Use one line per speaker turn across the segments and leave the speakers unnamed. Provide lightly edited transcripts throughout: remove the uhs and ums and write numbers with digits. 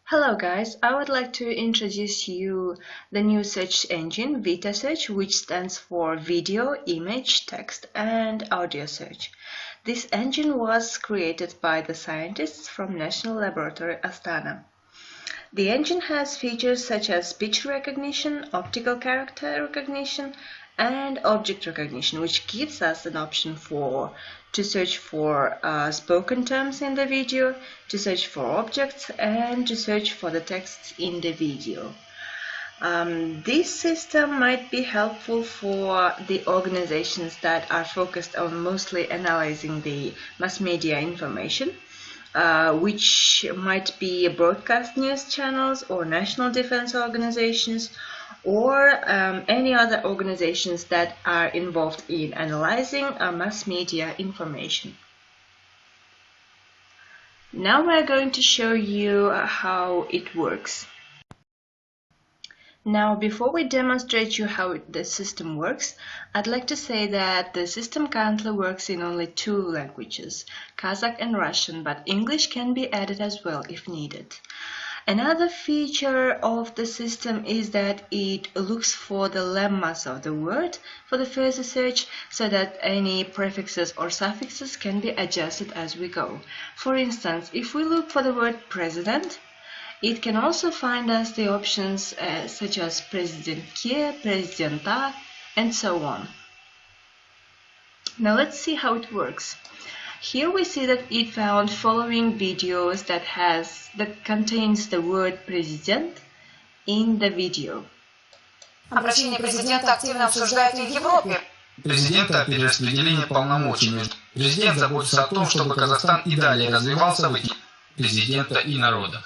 Hello guys, I would like to introduce you the new search engine VITA Search, which stands for Video, Image, Text and Audio Search. This engine was created by the scientists from National Laboratory Astana. The engine has features such as speech recognition, optical character recognition and object recognition, which gives us an option to search for spoken terms in the video, to search for objects, and to search for the text in the video. This system might be helpful for the organizations that are focused on mostly analyzing the mass media information, which might be broadcast news channels or national defense organizations, or any other organizations that are involved in analyzing mass media information. Now we're going to show you how it works. Now, before we demonstrate you how the system works, I'd like to say that the system currently works in only two languages, Kazakh and Russian, but English can be added as well if needed. Another feature of the system is that it looks for the lemmas of the word for the further search, so that any prefixes or suffixes can be adjusted as we go. For instance, if we look for the word president, it can also find us the options such as президентке, президента, and so on. Now let's see how it works. Here we see that it found following videos that contains the word президент in the video.
Обращение президента активно обсуждают и в Европе.
Президента о перераспределении полномочий. Президент заботится о том, чтобы Казахстан и далее развивался в эти президента и народа.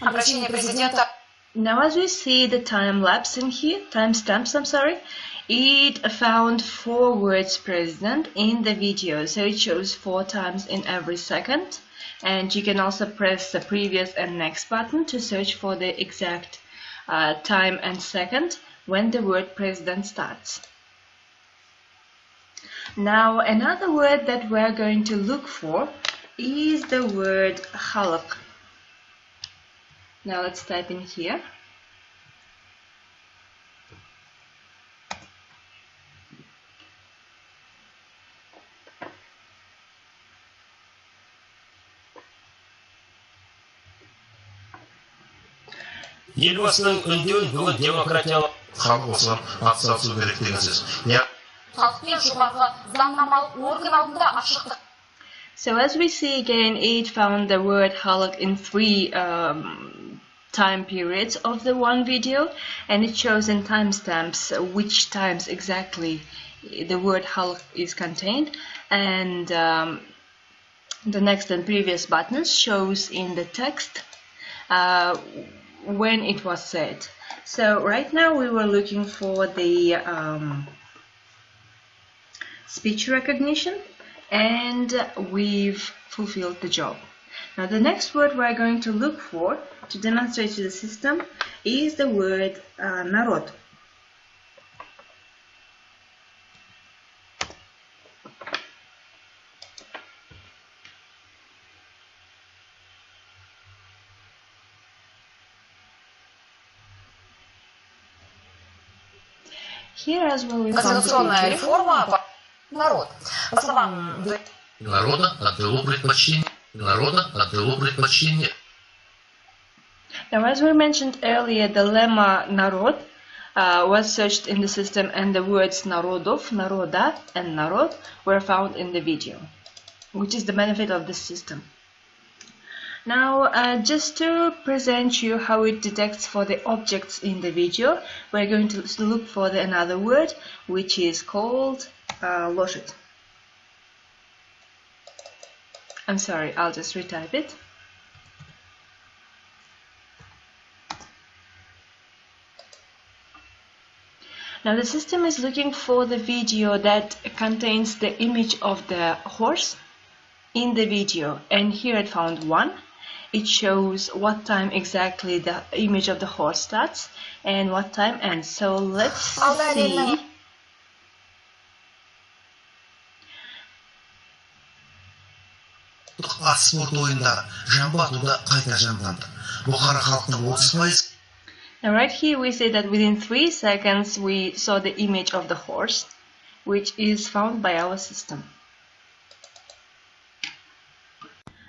Обращение президента.
Now as we see the time lapse in here, timestamps, I'm sorry, it found 4 words president in the video, so it shows 4 times in every second, and you can also press the previous and next button to search for the exact time and second when the word president starts. Now another word that we're going to look for is the word халык. Now let's type in here.
Елбасының үндеуін бүгін демократиялық халқы атсалысу керек дегенсіз.
Халықпен жоғарғы заңнамалық орган алдында ашықтық.
So as we see again, it found the word халык in 3 time periods of the one video, and it shows in timestamps which times exactly the word халык is contained, and the next and previous buttons shows in the text when it was said. So right now we were looking for the speech recognition, and we've fulfilled the job. Now the next word we're going to look for to demonstrate to the system is the word народ. Here as well we found
Конституционная реформа. Народ. По словам
Народа отдало предпочтение. Народа отдало предпочтение.
Now, as we mentioned earlier, the lemma народ was searched in the system, and the words народов, народа, and народ were found in the video, which is the benefit of this system. Now, just to present you how it detects for the objects in the video, we're going to look for another word, which is called лошадь. I'm sorry, I'll just retype it. Now the system is looking for the video that contains the image of the horse in the video, and here it found 1. It shows what time exactly the image of the horse starts and what time ends. So let's see.
Ат спорт ойындары жамбы атуда қайта жанданды.
Бұқара халықтың 30%.
Now right here we say that within 3 seconds we saw the image of the horse, which is found by our system.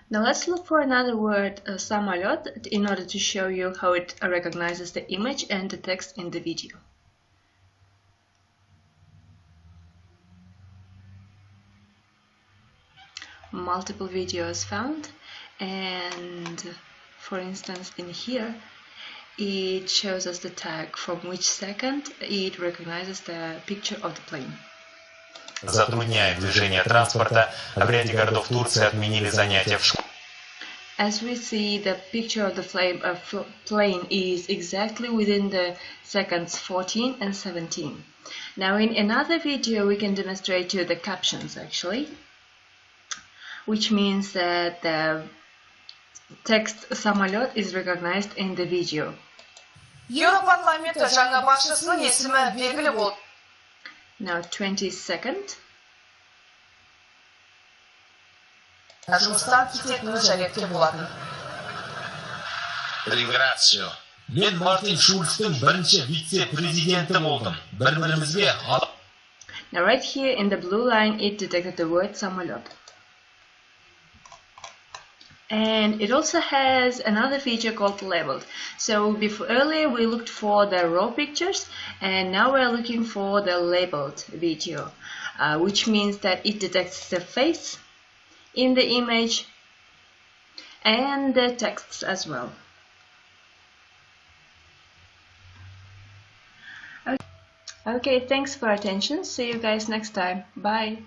Now let's look for another word, самолет, in order to show you how it recognizes the image and the text in the video. Multiple videos found, and for instance in here it shows us the tag from which second it recognizes the picture of the plane.
Затрудняет движение транспорта, в ряде городов Турции отменили занятия в школе.
As we see, the picture of the plane is exactly within the seconds 14 and 17. Now in another video we can demonstrate to you the captions actually, which means that the text самолет is recognized in the video.
Еуропарламенті жаңа басшысының есімі белгілі болды.
Now 22nd.
Жұмыстан кететіні жәлепке болады.
Ringrazio. Мен Мартин Шульцтың бірінші вице-президенті болдым. Бір-бірімізге ал.
Now right here in the blue line it detected the word самолет. And it also has another feature called labeled. So earlier we looked for the raw pictures, and now we're looking for the labeled video, which means that it detects the face in the image and the texts as well. Okay, thanks for attention. See you guys next time. Bye.